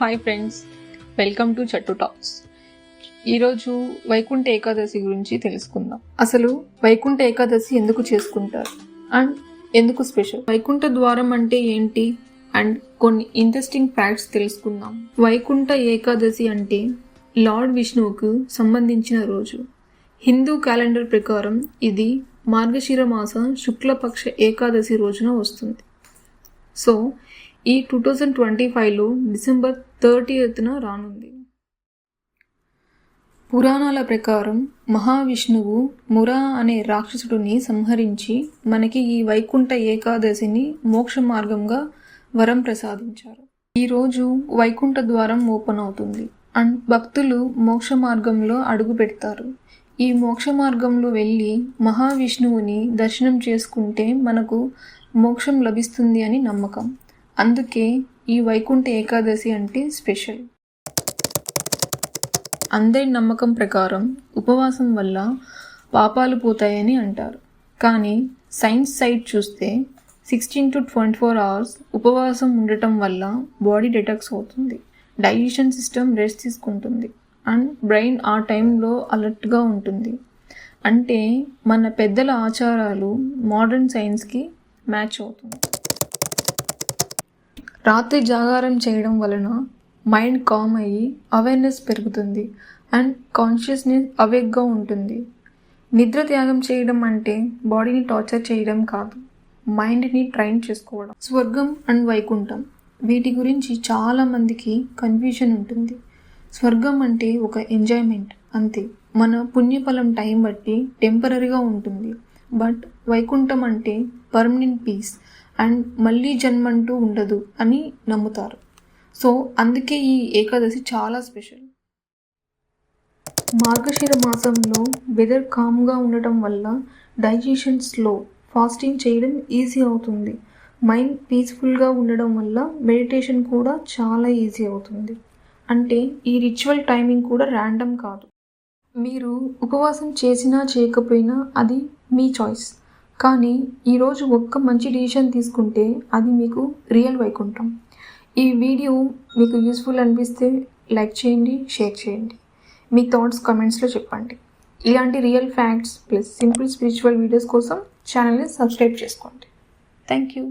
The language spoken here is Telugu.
Hi friends, welcome to Chattu talks. ఈరోజు వైకుంఠ ఏకాదశి గురించి తెలుసుకుందాం. అసలు వైకుంఠ ఏకాదశి ఎందుకు చేసుకుంటారు అండ్ ఎందుకు స్పెషల్, వైకుంఠ ద్వారం అంటే ఏంటి అండ్ కొన్ని ఇంట్రెస్టింగ్ ఫ్యాక్ట్స్ తెలుసుకుందాం. వైకుంఠ ఏకాదశి అంటే లార్డ్ విష్ణువుకు సంబంధించిన రోజు. హిందూ క్యాలెండర్ ప్రకారం ఇది మార్గశిర మాస శుక్లపక్ష ఏకాదశి రోజున వస్తుంది. సో ఈ 2025లో డిసెంబర్ 30న రానుంది. పురాణాల ప్రకారం మహావిష్ణువు మురా అనే రాక్షసుడిని సంహరించి మనకి ఈ వైకుంఠ ఏకాదశిని మోక్ష మార్గంగా వరం ప్రసాదించారు. ఈరోజు వైకుంఠ ద్వారం ఓపెన్ అవుతుంది అండ్ భక్తులు మోక్ష మార్గంలో అడుగు పెడతారు. ఈ మోక్ష మార్గంలో వెళ్ళి మహావిష్ణువుని దర్శనం చేసుకుంటే మనకు మోక్షం లభిస్తుంది అని నమ్మకం. అందుకే ఈ వైకుంఠ ఏకాదశి అంటే స్పెషల్. అందరి నమ్మకం ప్రకారం ఉపవాసం వల్ల పాపాలు పోతాయని అంటారు. కానీ సైన్స్ సైడ్ చూస్తే 16 to 24 hours ఉపవాసం ఉండటం వల్ల బాడీ డిటాక్స్ అవుతుంది, డైజెషన్ సిస్టమ్ రెస్ట్ తీసుకుంటుంది అండ్ బ్రెయిన్ ఆ టైంలో అలర్ట్గా ఉంటుంది. అంటే మన పెద్దల ఆచారాలు మోడర్న్ సైన్స్కి మ్యాచ్ అవుతుంది. రాత్రి జాగారం చేయడం వలన మైండ్ కామ్ అయ్యి అవేర్నెస్ పెరుగుతుంది అండ్ కాన్షియస్నెస్ అవేక్గా ఉంటుంది. నిద్ర త్యాగం చేయడం అంటే బాడీని టార్చర్ చేయడం కాదు, మైండ్ని ట్రైన్ చేసుకోవడం. స్వర్గం అండ్ వైకుంఠం, వీటి గురించి చాలామందికి కన్ఫ్యూజన్ ఉంటుంది. స్వర్గం అంటే ఒక ఎంజాయ్మెంట్ అంతే, మన పుణ్యఫలం టైం బట్టి టెంపరీగా ఉంటుంది. బట్ వైకుంఠం అంటే పర్మనెంట్ పీస్ అండ్ మళ్ళీ జన్మంటూ ఉండదు అని నమ్ముతారు. సో అందుకే ఈ ఏకాదశి చాలా స్పెషల్. మార్గశిర మాసంలో వెదర్ కామ్గా ఉండటం వల్ల డైజెషన్ స్లో, ఫాస్టింగ్ చేయడం ఈజీ అవుతుంది. మైండ్ పీస్ఫుల్గా ఉండడం వల్ల మెడిటేషన్ కూడా చాలా ఈజీ అవుతుంది. అంటే ఈ రిచువల్ టైమింగ్ కూడా ర్యాండమ్ కాదు. మీరు ఉపవాసం చేసినా చేయకపోయినా అది మీ చాయిస్. కానీ ఈరోజు ఒక్క మంచి డిసిషన్ తీసుకుంటే అది మీకు రియల్ వైకుంఠం. ఈ వీడియో మీకు యూస్ఫుల్ అనిపిస్తే లైక్ చేయండి, షేర్ చేయండి. మీ థాట్స్ కామెంట్స్లో చెప్పండి. ఇలాంటి real facts plus simple spiritual videos కోసం ఛానల్ని సబ్స్క్రైబ్ చేసుకోండి. Thank you.